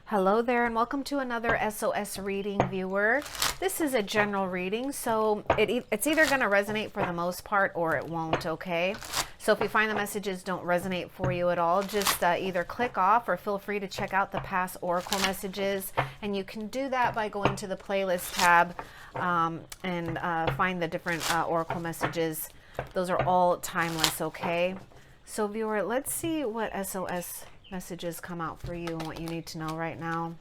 Hello there and welcome to another SOS reading, viewer. This is a general reading, so it's either going to resonate for the most part or it won't, okay? So if you find the messages don't resonate for you at all, just either click off or feel free to check out the past oracle messages. And you can do that by going to the playlist tab and find the different oracle messages. Those are all timeless, okay? So viewer, let's see what SOS messages come out for you and what you need to know right now.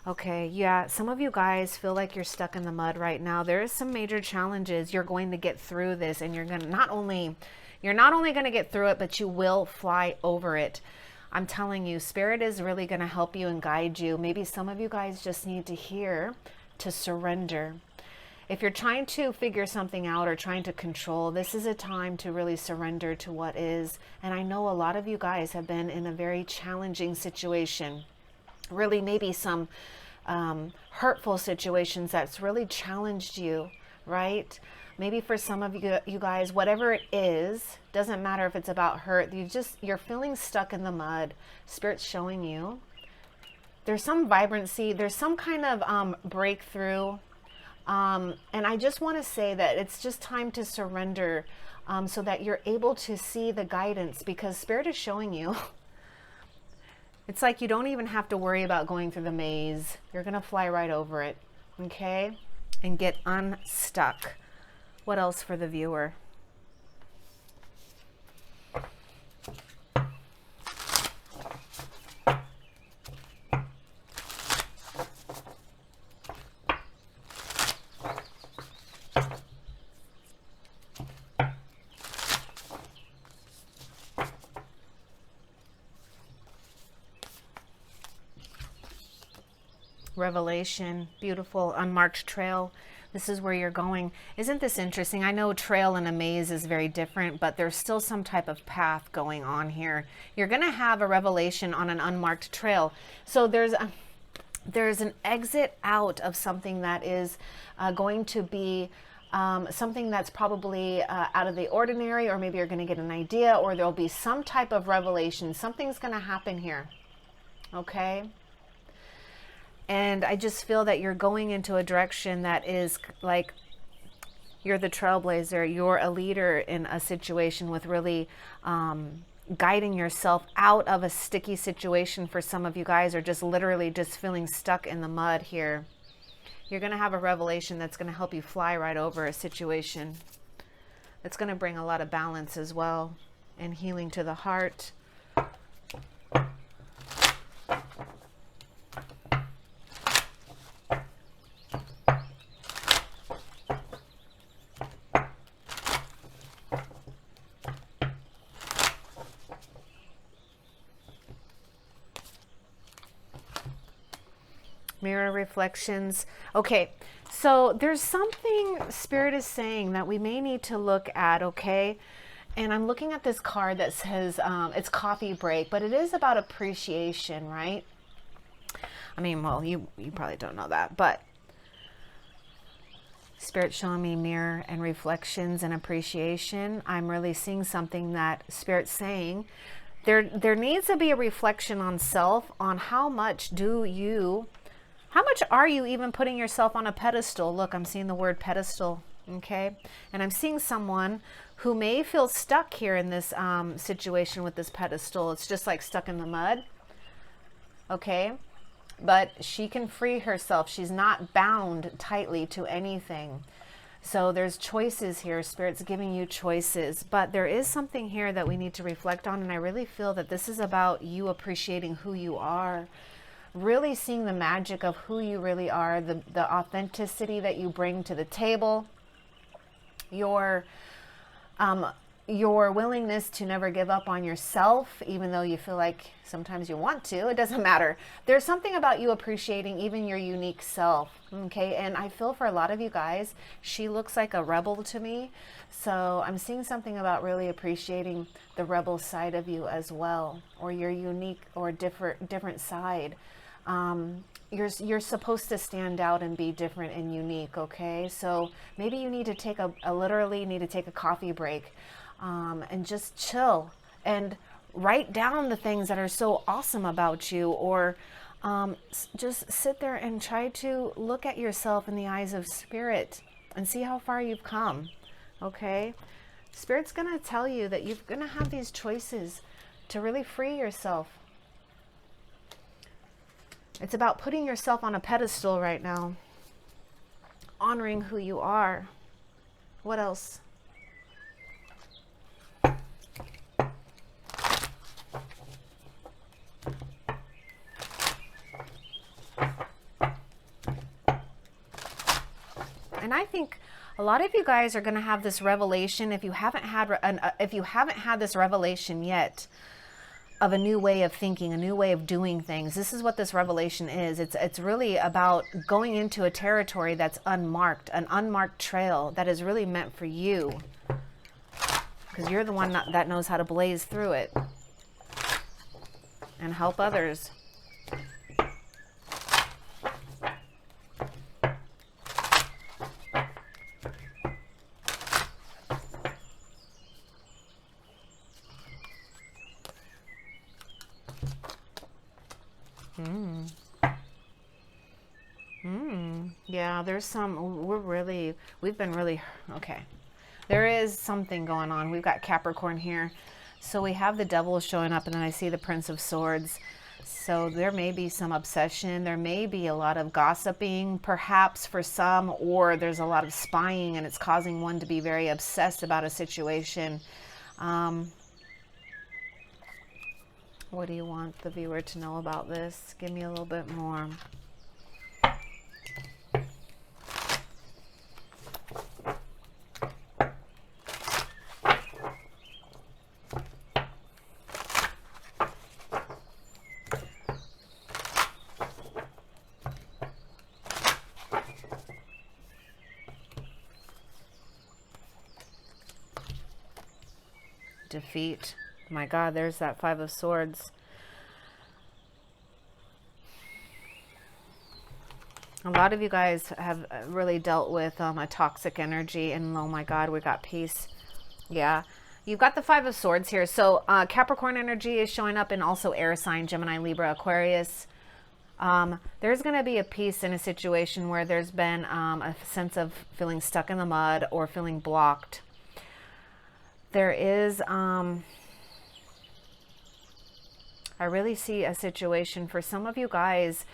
Okay, yeah, some of you guys feel like you're stuck in the mud right now. There is some major challenges. You're going to get through this, and you're not only going to get through it, but you will fly over it. I'm telling you, Spirit is really going to help you and guide you. Maybe some of you guys just need to hear to surrender. If you're trying to figure something out or trying to control, this is a time to really surrender to what is. And I know a lot of you guys have been in a very challenging situation. Really maybe some hurtful situations that's really challenged you, right? Maybe for some of you guys, whatever it is, doesn't matter if it's about hurt, you're feeling stuck in the mud. Spirit's showing you. There's some vibrancy, there's some kind of breakthrough. And I just want to say that it's just time to surrender so that you're able to see the guidance, because Spirit is showing you. It's like you don't even have to worry about going through the maze. You're going to fly right over it, okay? And get unstuck. What else for the viewer? Revelation, beautiful unmarked trail. This is where you're going. Isn't this interesting? I know trail and a maze is very different, but there's still some type of path going on here. You're going to have a revelation on an unmarked trail. So there's an exit out of something that is going to be something that's probably out of the ordinary, or maybe you're going to get an idea, or there'll be some type of revelation. Something's going to happen here. Okay? And I just feel that you're going into a direction that is like you're the trailblazer. You're a leader in a situation with really guiding yourself out of a sticky situation. For some of you guys are just literally just feeling stuck in the mud here. You're going to have a revelation that's going to help you fly right over a situation. It's going to bring a lot of balance as well and healing to the heart. Mirror reflections. Okay, so there's something Spirit is saying that we may need to look at, okay? And I'm looking at this card that says it's coffee break, but it is about appreciation, right? I mean, well, you probably don't know that, but Spirit showing me mirror and reflections and appreciation. I'm really seeing something that Spirit's saying. There needs to be a reflection on self, on how much are you even putting yourself on a pedestal? Look, I'm seeing the word pedestal, okay? And I'm seeing someone who may feel stuck here in this situation with this pedestal. It's just like stuck in the mud, okay? But she can free herself. She's not bound tightly to anything. So there's choices here. Spirit's giving you choices. But there is something here that we need to reflect on, and I really feel that this is about you appreciating who you are. Really seeing the magic of who you really are, the authenticity that you bring to the table, your willingness to never give up on yourself, even though you feel like sometimes you want to. It doesn't matter. There's something about you appreciating even your unique self, okay? And I feel for a lot of you guys, she looks like a rebel to me. So I'm seeing something about really appreciating the rebel side of you as well, or your unique or different side. You're supposed to stand out and be different and unique, okay? So maybe you need to take literally need to take a coffee break and just chill and write down the things that are so awesome about you, or Just sit there and try to look at yourself in the eyes of spirit and see how far you've come. Okay? Spirit's going to tell you that you're going to have these choices to really free yourself. It's about putting yourself on a pedestal right now, honoring who you are. What else? And I think a lot of you guys are going to have this revelation if you haven't had this revelation yet of a new way of thinking, a new way of doing things. This is what this revelation is. It's really about going into a territory that's unmarked, an unmarked trail that is really meant for you, because you're the one that knows how to blaze through it and help others. Yeah, there's some, we've been really, okay. There is something going on. We've got Capricorn here. So we have the Devil showing up, and then I see the Prince of Swords. So there may be some obsession. There may be a lot of gossiping, perhaps for some, or there's a lot of spying, and it's causing one to be very obsessed about a situation. What do you want the viewer to know about this? Give me a little bit more. Defeat. My God, there's that Five of Swords. A lot of you guys have really dealt with a toxic energy, and oh my God, we got peace. Yeah, you've got the Five of Swords here. So Capricorn energy is showing up, and also air sign, Gemini, Libra, Aquarius. There's going to be a peace in a situation where there's been a sense of feeling stuck in the mud or feeling blocked. There is, I really see a situation for some of you guys.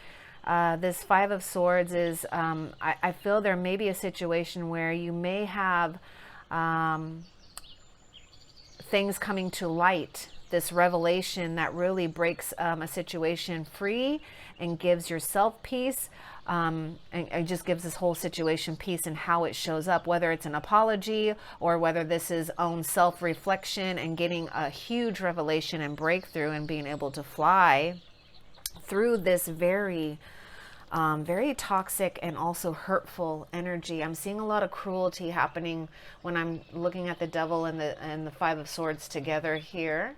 This Five of Swords is, I feel there may be a situation where you may have things coming to light, this revelation that really breaks a situation free and gives yourself peace. And it just gives this whole situation peace and how it shows up, whether it's an apology or whether this is own self-reflection and getting a huge revelation and breakthrough and being able to fly through this very toxic and also hurtful energy. I'm seeing a lot of cruelty happening when I'm looking at the Devil and the Five of Swords together here.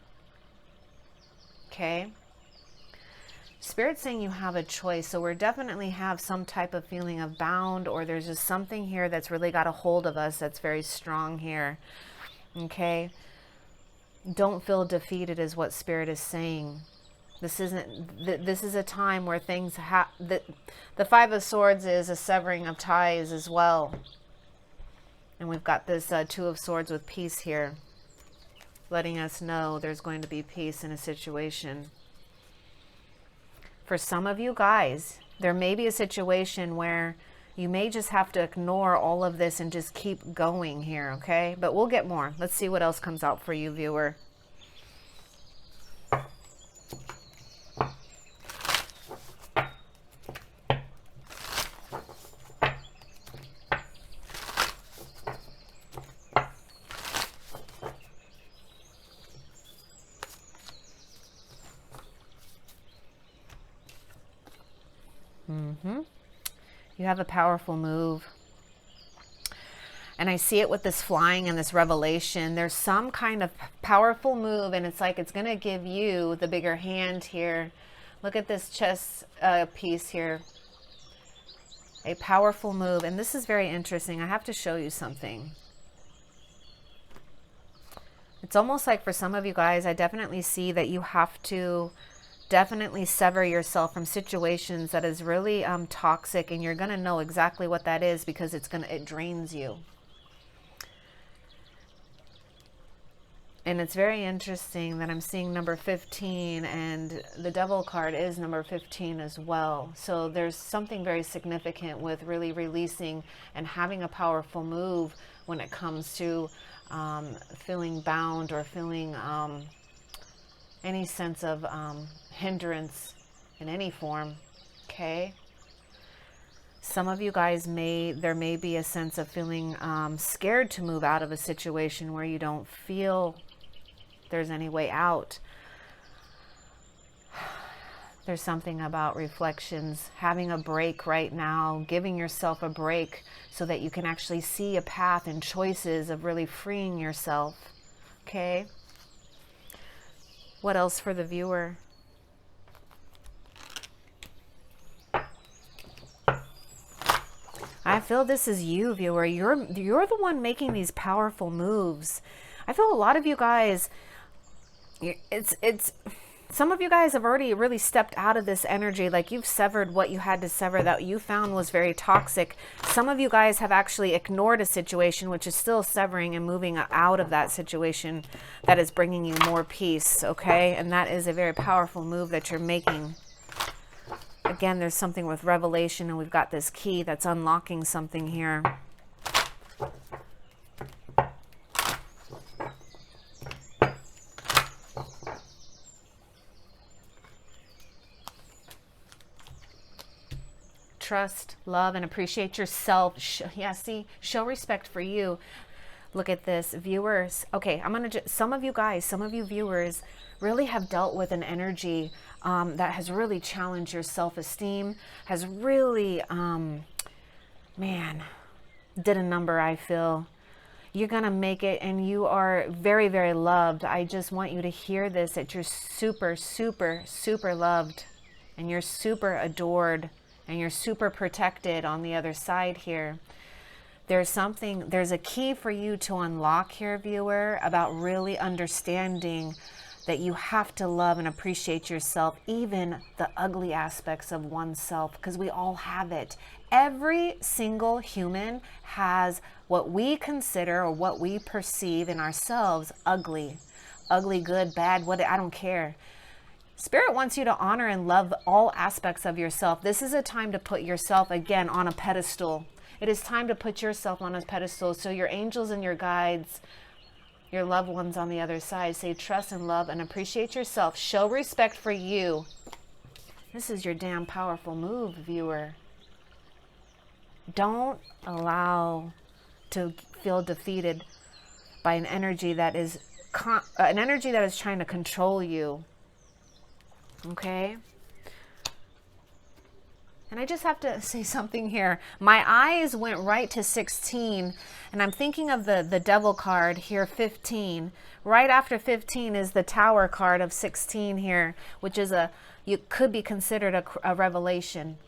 Okay. Spirit's saying you have a choice. So we definitely have some type of feeling of bound, or there's just something here that's really got a hold of us that's very strong here. Okay. Don't feel defeated is what Spirit is saying. This is a time where things the Five of Swords is a severing of ties as well. And we've got this Two of Swords with peace here, letting us know there's going to be peace in a situation. For some of you guys, there may be a situation where you may just have to ignore all of this and just keep going here, okay? But we'll get more. Let's see what else comes out for you, viewer. You have a powerful move. And I see it with this flying and this revelation. There's some kind of powerful move, and it's like it's going to give you the bigger hand here. Look at this chess piece here. A powerful move. And this is very interesting. I have to show you something. It's almost like for some of you guys, I definitely see that you have to Definitely sever yourself from situations that is really toxic, and you're going to know exactly what that is, because it drains you. And it's very interesting that I'm seeing number 15, and the devil card is number 15 as well. So there's something very significant with really releasing and having a powerful move when it comes to feeling bound or feeling any sense of hindrance in any form. Okay. Some of you guys there may be a sense of feeling scared to move out of a situation where you don't feel there's any way out. There's something about reflections, having a break right now, giving yourself a break so that you can actually see a path and choices of really freeing yourself. Okay. What else for the viewer? I feel this is you, viewer. You're the one making these powerful moves. I feel a lot of you guys, some of you guys have already really stepped out of this energy. Like, you've severed what you had to sever that you found was very toxic. Some of you guys have actually ignored a situation, which is still severing and moving out of that situation that is bringing you more peace. Okay. And that is a very powerful move that you're making. Again, there's something with revelation, and we've got this key that's unlocking something here. Trust, love, and appreciate yourself. Show respect for you. Look at this, viewers. Okay, some of you guys, some of you viewers really have dealt with an energy that has really challenged your self-esteem, has really, man, did a number, I feel. You're going to make it, and you are very, very loved. I just want you to hear this, that you're super, super, super loved, and you're super adored, and you're super protected on the other side here. There's a key for you to unlock here, viewer, about really understanding that you have to love and appreciate yourself, even the ugly aspects of oneself, because we all have it. Every single human has what we consider or what we perceive in ourselves ugly. Ugly, good, bad, I don't care. Spirit wants you to honor and love all aspects of yourself. This is a time to put yourself again on a pedestal. It is time to put yourself on a pedestal. So your angels and your guides, your loved ones on the other side, say trust and love and appreciate yourself. Show respect for you. This is your damn powerful move, viewer. Don't allow to feel defeated by an energy that is trying to control you. Okay. And I just have to say something here. My eyes went right to 16, and I'm thinking of the devil card here, 15. Right after 15 is the tower card of 16 here, which is you could be considered a revelation,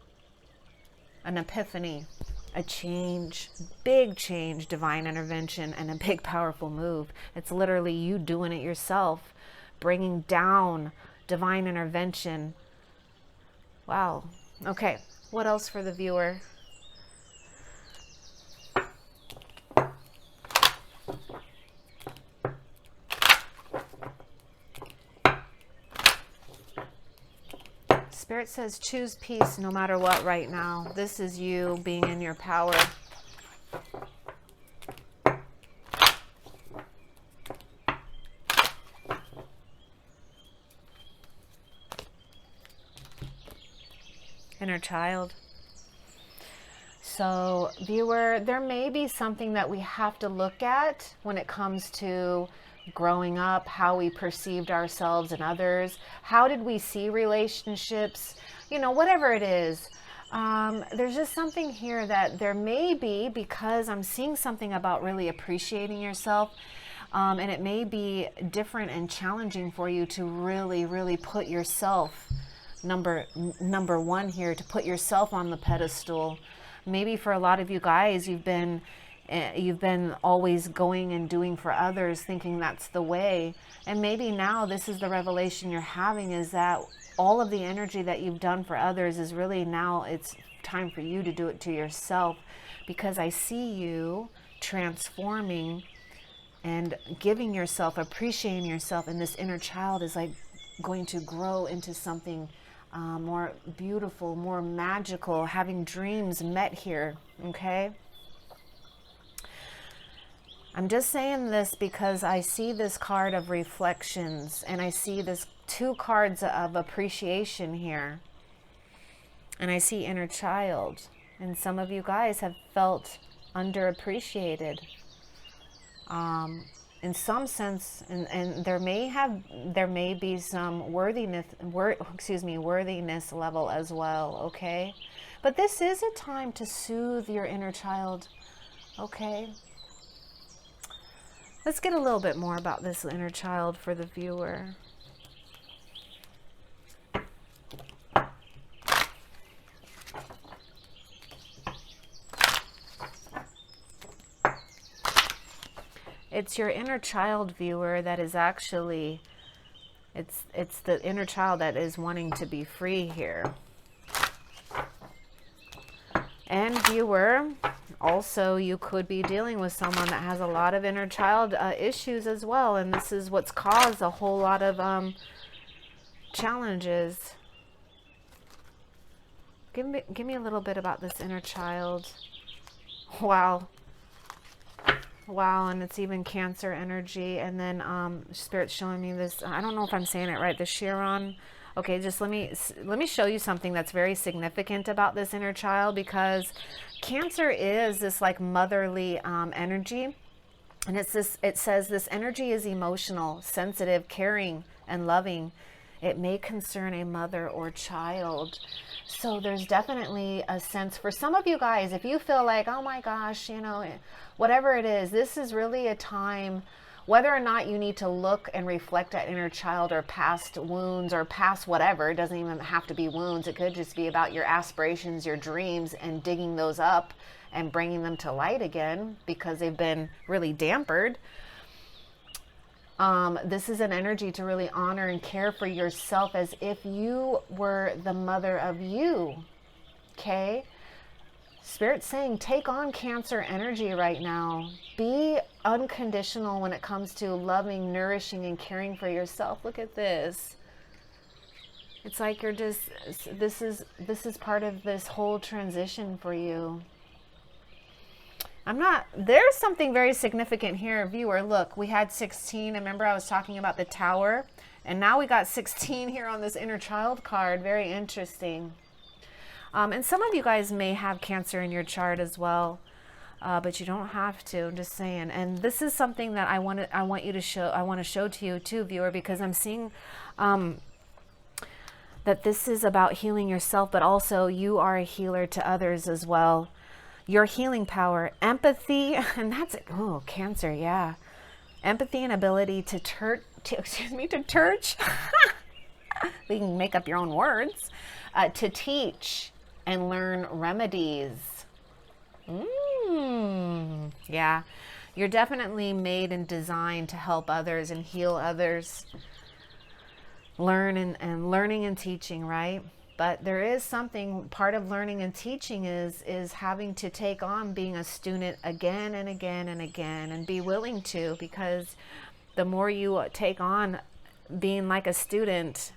an epiphany, a change, big change, divine intervention, and a big powerful move. It's literally you doing it yourself, bringing down divine intervention. Wow. Okay. What else for the viewer? Spirit says choose peace no matter what right now. This is you being in your power. Inner child. So, viewer, there may be something that we have to look at when it comes to growing up, how we perceived ourselves and others. How did we see relationships? You know, whatever it is. There's just something here that there may be, because I'm seeing something about really appreciating yourself. And it may be different and challenging for you to really, really put yourself number one here, to put yourself on the pedestal. Maybe for a lot of you guys, you've been always going and doing for others, thinking that's the way. And maybe now this is the revelation you're having, is that all of the energy that you've done for others is really now it's time for you to do it to yourself, because I see you transforming and giving yourself, appreciating yourself, and this inner child is like going to grow into something more beautiful, more magical, having dreams met here, okay? I'm just saying this because I see this card of reflections, and I see this 2 cards of appreciation here, and I see inner child, and some of you guys have felt underappreciated in some sense, and there may be some worthiness level as well, okay? But this is a time to soothe your inner child, okay? Let's get a little bit more about this inner child for the viewer. It's your inner child, viewer, that is actually, it's the inner child that is wanting to be free here. And viewer, also you could be dealing with someone that has a lot of inner child issues as well, and this is what's caused a whole lot of challenges. Give me a little bit about this inner child. Wow. Wow, and it's even Cancer energy, and then Spirit's showing me this. I don't know if I'm saying it right. The Chiron. Okay, just let me show you something that's very significant about this inner child, because Cancer is this like motherly energy, and it's this. It says this energy is emotional, sensitive, caring, and loving. It may concern a mother or child. So there's definitely a sense for some of you guys, if you feel like, oh my gosh, you know, whatever it is, this is really a time, whether or not you need to look and reflect at inner child or past wounds or past whatever. It doesn't even have to be wounds. It could just be about your aspirations, your dreams, and digging those up and bringing them to light again because they've been really dampered. This is an energy to really honor and care for yourself as if you were the mother of you, okay? Spirit's saying take on Cancer energy right now. Be unconditional when it comes to loving, nourishing, and caring for yourself. Look at this. It's like you're just, this is part of this whole transition for you. There's something very significant here, viewer. Look, we had 16. Remember I was talking about the Tower? And now we got 16 here on this inner child card. Very interesting. And some of you guys may have Cancer in your chart as well, but you don't have to. I'm just saying. And this is something that I want to show to you too, viewer, because I'm seeing that this is about healing yourself, but also you are a healer to others as well. Your healing power, empathy, and that's it. Oh, Cancer, yeah. Empathy and ability to we can make up your own words. To teach and learn remedies. Yeah. You're definitely made and designed to help others and heal others. Learning and teaching, right? But there is something, part of learning and teaching is having to take on being a student again and again and again, and be willing to, because the more you take on being like a student,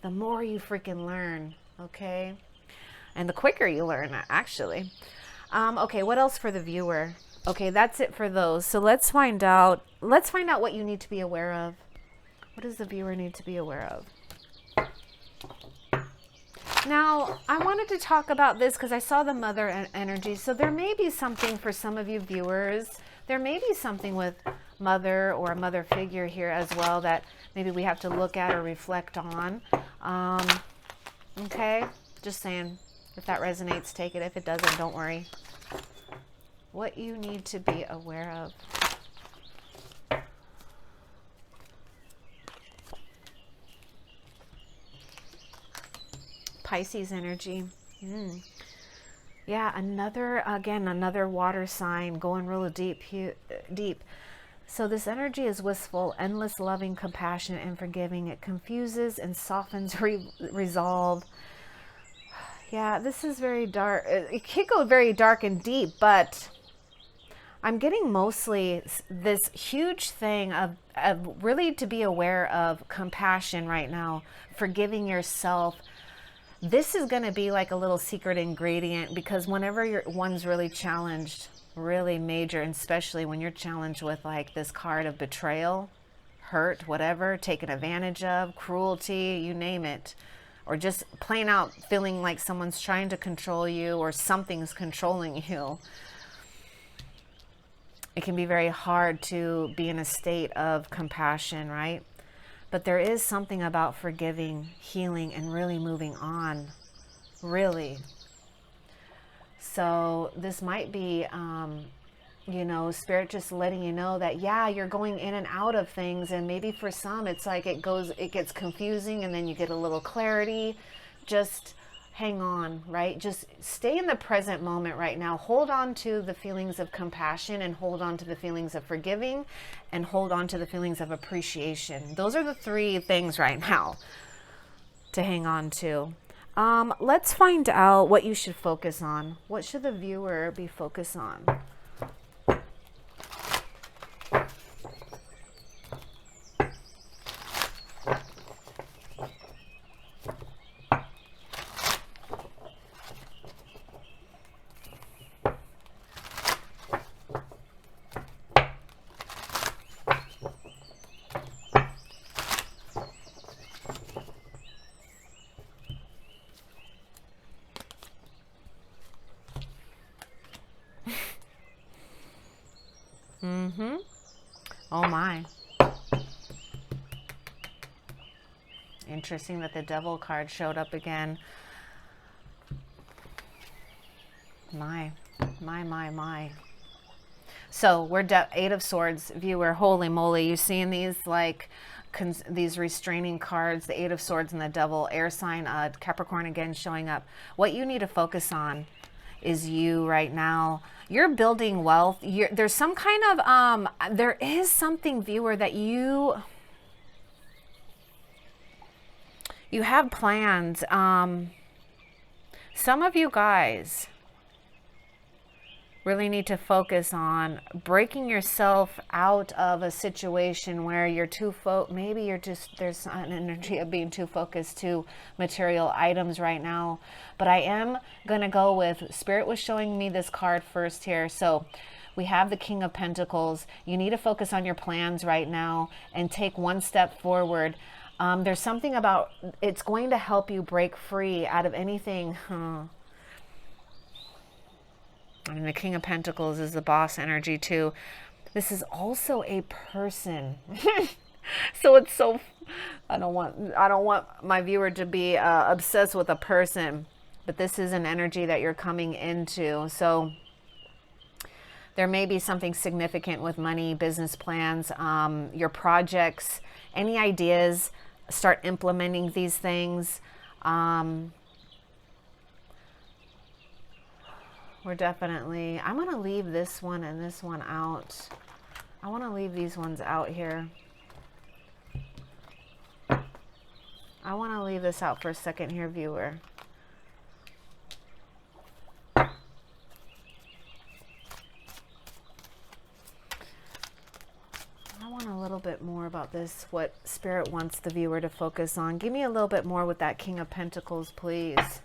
the more you freaking learn, okay? And the quicker you learn, actually. Okay, what else for the viewer? Okay, that's it for those. So let's find out what you need to be aware of. What does the viewer need to be aware of? Now, I wanted to talk about this because I saw the mother energy. So there may be something for some of you viewers. There may be something with mother or a mother figure here as well that maybe we have to look at or reflect on. Okay, just saying. If that resonates, take it. If it doesn't, don't worry. What you need to be aware of. Pisces energy. Yeah, another water sign going real deep. So this energy is wistful, endless, loving, compassionate, and forgiving. It confuses and softens resolve. Yeah, this is very dark. It could go very dark and deep, but I'm getting mostly this huge thing of really to be aware of compassion right now, forgiving yourself. This is going to be like a little secret ingredient, because whenever one's really challenged, really major, and especially when you're challenged with like this card of betrayal, hurt, whatever, taken advantage of, cruelty, you name it, or just plain out feeling like someone's trying to control you or something's controlling you, it can be very hard to be in a state of compassion, right? But there is something about forgiving, healing, and really moving on, really. So this might be, you know, Spirit just letting you know that, yeah, you're going in and out of things. And maybe for some, it's like it gets confusing and then you get a little clarity. Just hang on, right? Just stay in the present moment right now. Hold on to the feelings of compassion, and hold on to the feelings of forgiving, and hold on to the feelings of appreciation. Those are the three things right now to hang on to. Let's find out what you should focus on. What should the viewer be focused on? Oh my. Interesting that the Devil card showed up again. My. So we're Eight of Swords, viewer. Holy moly. You seeing these like these restraining cards, the Eight of Swords and the Devil, air sign, Capricorn again showing up. What you need to focus on is you right now. You're building wealth. There's some kind of, there is something, viewer, that you have plans. Some of you guys really need to focus on breaking yourself out of a situation where you're too maybe you're just, there's an energy of being too focused to material items right now. But I am gonna go with, Spirit was showing me this card first here. So we have the King of Pentacles. You need to focus on your plans right now and take one step forward. There's something about, it's going to help you break free out of anything. And the King of Pentacles is the boss energy too. This is also a person. So it's so, I don't want my viewer to be obsessed with a person, but this is an energy that you're coming into. So there may be something significant with money, business plans, your projects, any ideas, start implementing these things. We're definitely, I'm going to leave this one and this one out. I want to leave these ones out here. I want to leave this out for a second here, viewer. I want a little bit more about this, what Spirit wants the viewer to focus on. Give me a little bit more with that King of Pentacles, please.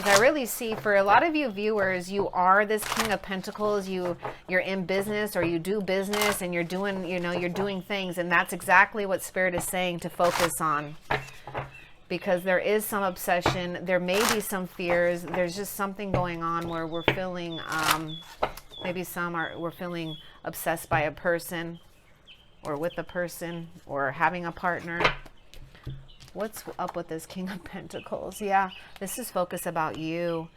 I really see, for a lot of you viewers, you are this King of Pentacles. You're in business, or you do business, and you're doing, you know, you're doing things, and that's exactly what Spirit is saying to focus on. Because there is some obsession, there may be some fears, there's just something going on where we're feeling, maybe we're feeling obsessed by a person, or with a person, or having a partner. What's up with this King of Pentacles? Yeah, this is focus about you.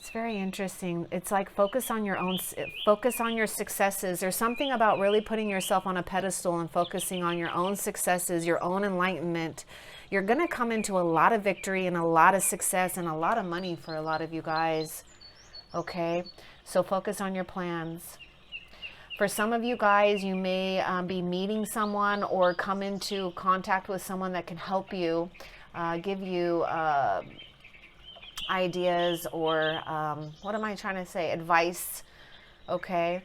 It's very interesting. It's like focus on your successes. There's something about really putting yourself on a pedestal and focusing on your own successes, your own enlightenment. You're going to come into a lot of victory and a lot of success and a lot of money for a lot of you guys. Okay, so focus on your plans. For some of you guys, you may be meeting someone or come into contact with someone that can help you, give you ideas or what am I trying to say? Advice. Okay.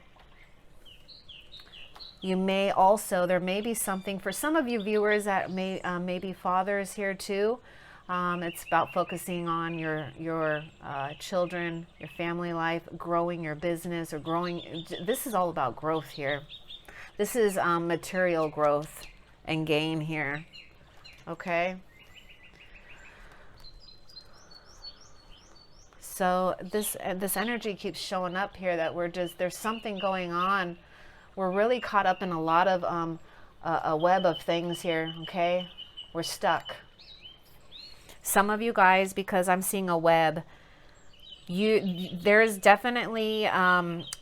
You may also, there may be something for some of you viewers that may be fathers here too. It's about focusing on your children, your family life, growing your business or growing. This is all about growth here. This is material growth and gain here. Okay. So this energy keeps showing up here that there's something going on. We're really caught up in a lot of a web of things here. Okay. We're stuck. Some of you guys, because I'm seeing a web, there's definitely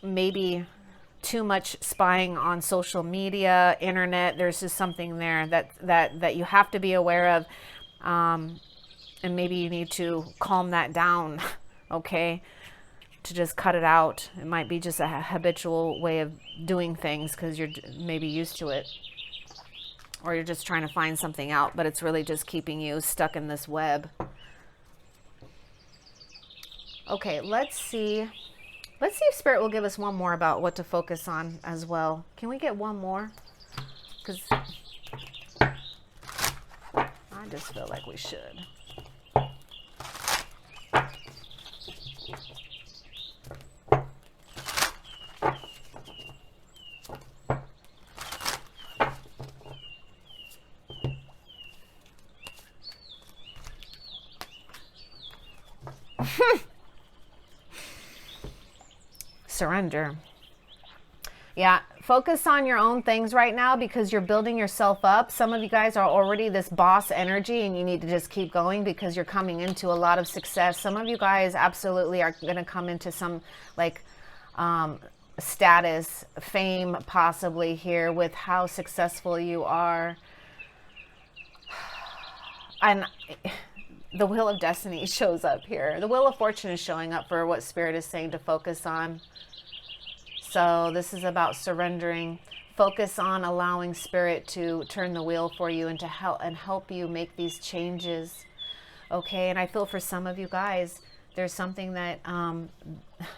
maybe too much spying on social media, internet. There's just something there that you have to be aware of, and maybe you need to calm that down. Okay, to just cut it out. It might be just a habitual way of doing things because you're maybe used to it. Or you're just trying to find something out, but it's really just keeping you stuck in this web. Okay, let's see. Let's see if Spirit will give us one more about what to focus on as well. Can we get one more? Because I just feel like we should. Surrender. Yeah, focus on your own things right now because you're building yourself up. Some of you guys are already this boss energy and you need to just keep going because you're coming into a lot of success. Some of you guys absolutely are going to come into some like status, fame possibly here with how successful you are. And the Wheel of Destiny shows up here. The Wheel of Fortune is showing up for what Spirit is saying to focus on. So this is about surrendering. Focus on allowing Spirit to turn the wheel for you and to help you make these changes. Okay, and I feel for some of you guys, there's something that,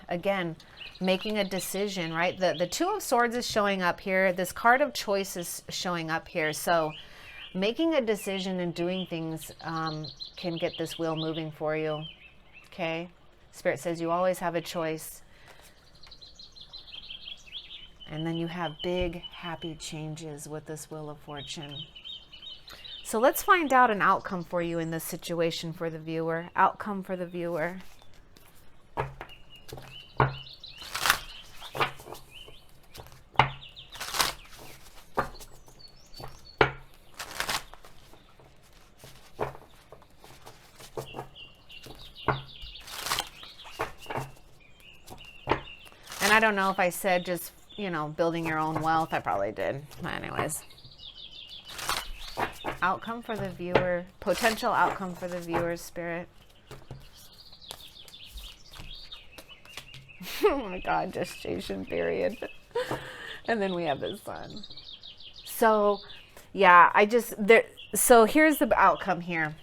again, making a decision, right? The Two of Swords is showing up here. This card of choice is showing up here. So making a decision and doing things can get this wheel moving for you. Okay? Spirit says you always have a choice. And then you have big, happy changes with this Wheel of Fortune. So let's find out an outcome for you in this situation for the viewer. Outcome for the viewer. And I don't know if I said just, you know, building your own wealth. I probably did. But anyways. Outcome for the viewer. Potential outcome for the viewer's Spirit. Oh my God, gestation period. And then we have the Sun. So, yeah, so here's the outcome here.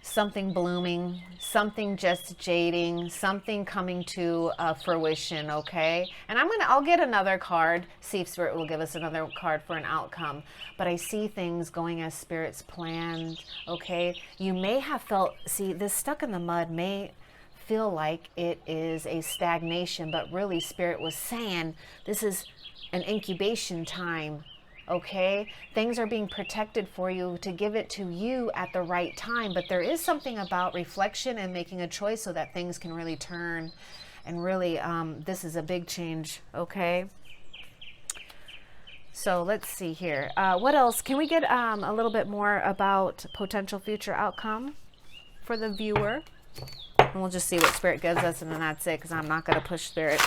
Something blooming, something gestating, something coming to fruition, okay? And I'll get another card, see if Spirit will give us another card for an outcome. But I see things going as Spirit's planned, okay? You may have felt, see, this stuck in the mud may feel like it is a stagnation, but really Spirit was saying this is an incubation time. Okay, things are being protected for you to give it to you at the right time. But there is something about reflection and making a choice so that things can really turn. And really, this is a big change. Okay. So let's see here. What else? Can we get a little bit more about potential future outcome? for the viewer. And we'll just see what Spirit gives us, and then that's it, because I'm not going to push Spirit.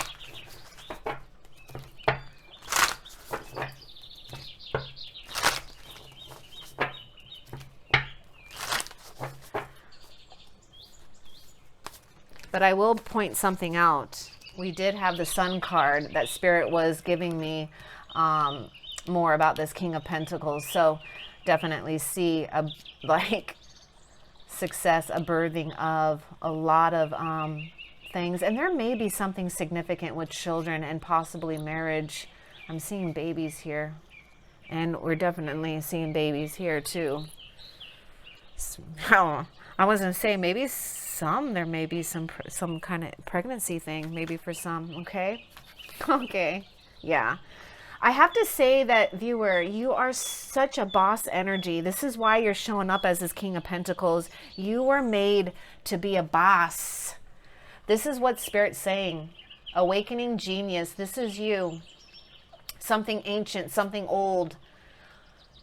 But I will point something out. We did have the Sun card that Spirit was giving me more about this King of Pentacles. So definitely see a success, a birthing of a lot of things. And there may be something significant with children and possibly marriage. I'm seeing babies here. And we're definitely seeing babies here too. I was going to say maybe there may be some kind of pregnancy thing, maybe for some. Okay. Okay. Yeah. I have to say that, viewer, you are such a boss energy. This is why you're showing up as this King of Pentacles. You were made to be a boss. This is what Spirit's saying. Awakening genius. This is you. Something ancient, something old.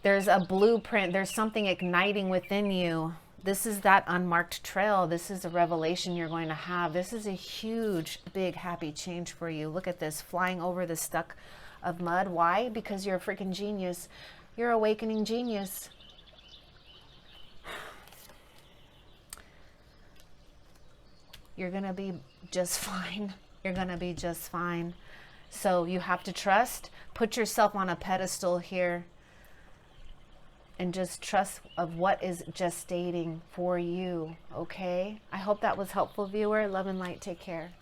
There's a blueprint. There's something igniting within you. This is that unmarked trail. This is a revelation you're going to have. This is a huge, big, happy change for you. Look at this, flying over the stuck of mud. Why? Because you're a freaking genius. You're awakening genius. You're going to be just fine. You're going to be just fine. So you have to trust. Put yourself on a pedestal here. And just trust of what is gestating for you, okay? I hope that was helpful, viewer. Love and light. Take care.